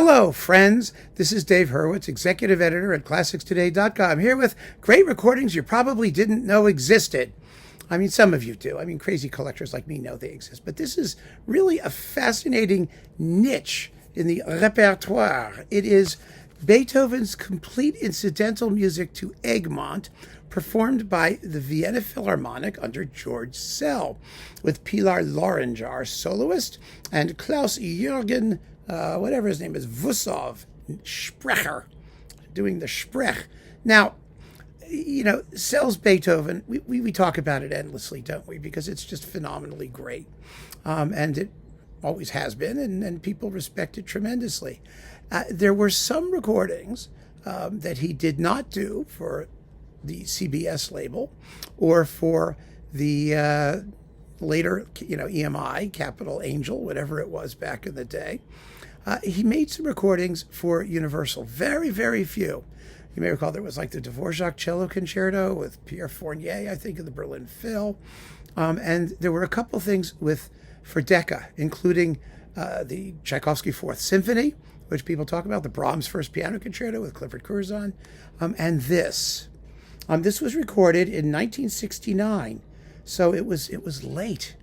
Hello, friends. This is Dave Hurwitz, executive editor at ClassicsToday.com, here with great recordings you probably didn't know existed. I mean, some of you do. I mean, crazy collectors like me know they exist. But this is really a fascinating niche in the repertoire. It is Beethoven's complete incidental music to Egmont, performed by the Vienna Philharmonic under George Szell, with Pilar Lorengar, soloist, and Klaus-Jürgen whatever his name is, Vussov, Sprecher, doing the Sprech. Now, you know, Szell's Beethoven, we talk about it endlessly, don't we? Because it's just phenomenally great. And it always has been, and people respect it tremendously. There were some recordings that he did not do for the CBS label or for the later, EMI, Capital Angel, whatever it was back in the day. He made some recordings for Universal, very, very few. You may recall there was like the Dvorak Cello Concerto with Pierre Fournier, I think, in the Berlin Phil. And there were a couple things for Decca, including the Tchaikovsky Fourth Symphony, which people talk about, the Brahms First Piano Concerto with Clifford Curzon, and this. This was recorded in 1969, so it was late.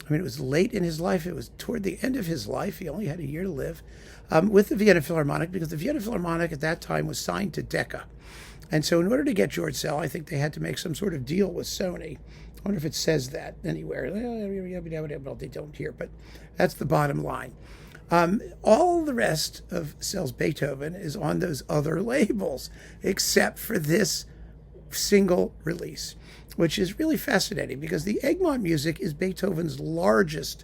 I mean, it was late in his life. It was toward the end of his life. He only had a year to live, with the Vienna Philharmonic, because the Vienna Philharmonic at that time was signed to Decca. And so in order to get George Szell, I think they had to make some sort of deal with Sony. I wonder if it says that anywhere. They don't here, but that's the bottom line. All the rest of Szell's Beethoven is on those other labels, except for this single release, which is really fascinating because the Egmont music is Beethoven's largest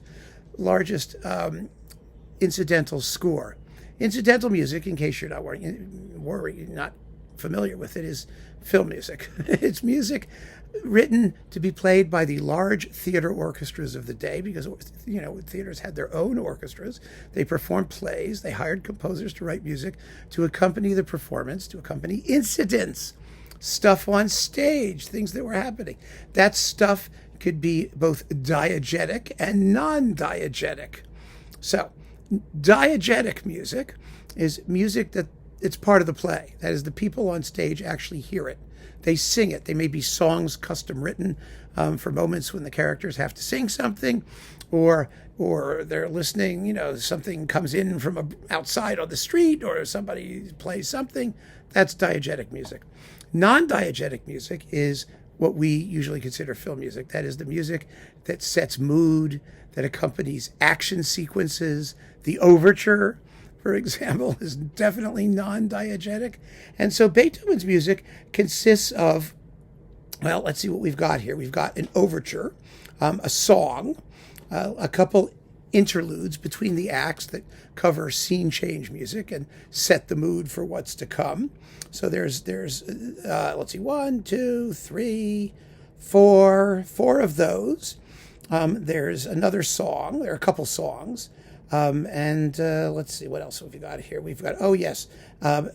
incidental score. Incidental music, in case you're not familiar with it, is film music. It's music written to be played by the large theater orchestras of the day because, theaters had their own orchestras. They performed plays. They hired composers to write music to accompany the performance, to accompany incidents, stuff on stage, things that were happening. That stuff could be both diegetic and non-diegetic. So, diegetic music is music that it's part of the play. That is, the people on stage actually hear it. They sing it. They may be songs custom written for moments when the characters have to sing something, or they're listening, something comes in from outside on the street, or somebody plays something. That's diegetic music. Non-diegetic music is what we usually consider film music. That is the music that sets mood, that accompanies action sequences. The overture, for example, is definitely non-diegetic. And so Beethoven's music consists of, well, let's see what we've got here. We've got an overture, a song, a couple interludes between the acts that cover scene change music and set the mood for what's to come. So there's let's see, 1, 2, 3, 4 of those. There's another song. There are a couple songs. And let's see, what else have we got here? We've got,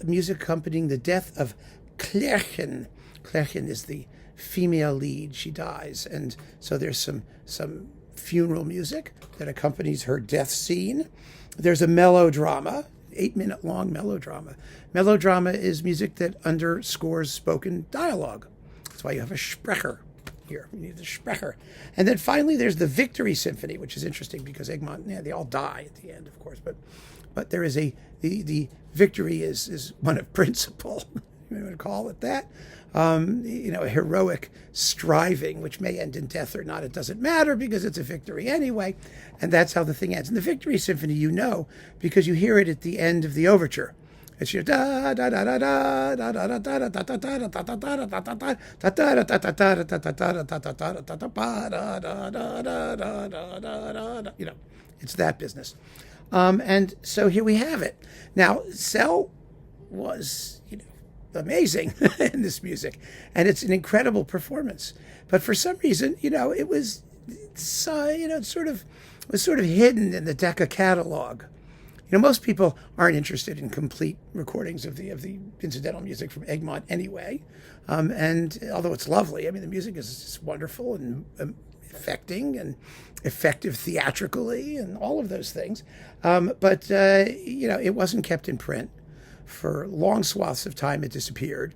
music accompanying the death of Klärchen. Klärchen is the female lead. She dies. And so there's some funeral music that accompanies her death scene. There's a melodrama, 8-minute long melodrama. Melodrama is music that underscores spoken dialogue. That's why you have a Sprecher here. We need the Sprecher. And then finally there's the Victory Symphony, which is interesting because Egmont, they all die at the end, of course, but there is the victory is one of principle. You want to call it that. A heroic striving, which may end in death or not. It doesn't matter because it's a victory anyway. And that's how the thing ends. And the Victory Symphony, because you hear it at the end of the overture. It's your da da da da da da da da da da da da da da. It's that business. And so here we have it. Now, Szell was, amazing in this music, and it's an incredible performance. But for some reason, it was, sort of hidden in the Decca catalog. Most people aren't interested in complete recordings of the incidental music from Egmont anyway. And although it's lovely, I mean, the music is just wonderful and affecting and effective theatrically and all of those things. But it wasn't kept in print. For long swaths of time, it disappeared.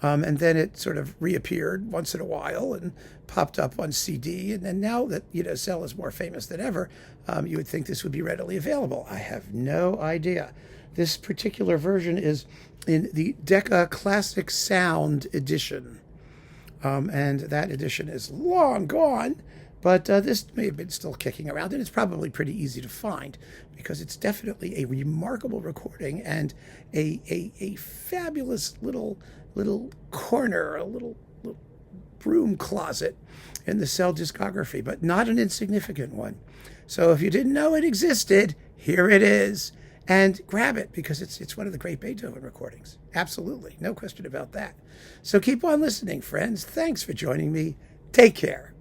And then it sort of reappeared once in a while and popped up on CD. And then now that, Szell is more famous than ever, you would think this would be readily available. I have no idea. This particular version is in the Decca Classic Sound edition. And that edition is long gone, but this may have been still kicking around, and it's probably pretty easy to find because it's definitely a remarkable recording and a fabulous little corner, a little broom closet in the Szell discography, but not an insignificant one. So if you didn't know it existed, here it is. And grab it because it's one of the great Beethoven recordings. Absolutely. No question about that. So keep on listening, friends. Thanks for joining me. Take care.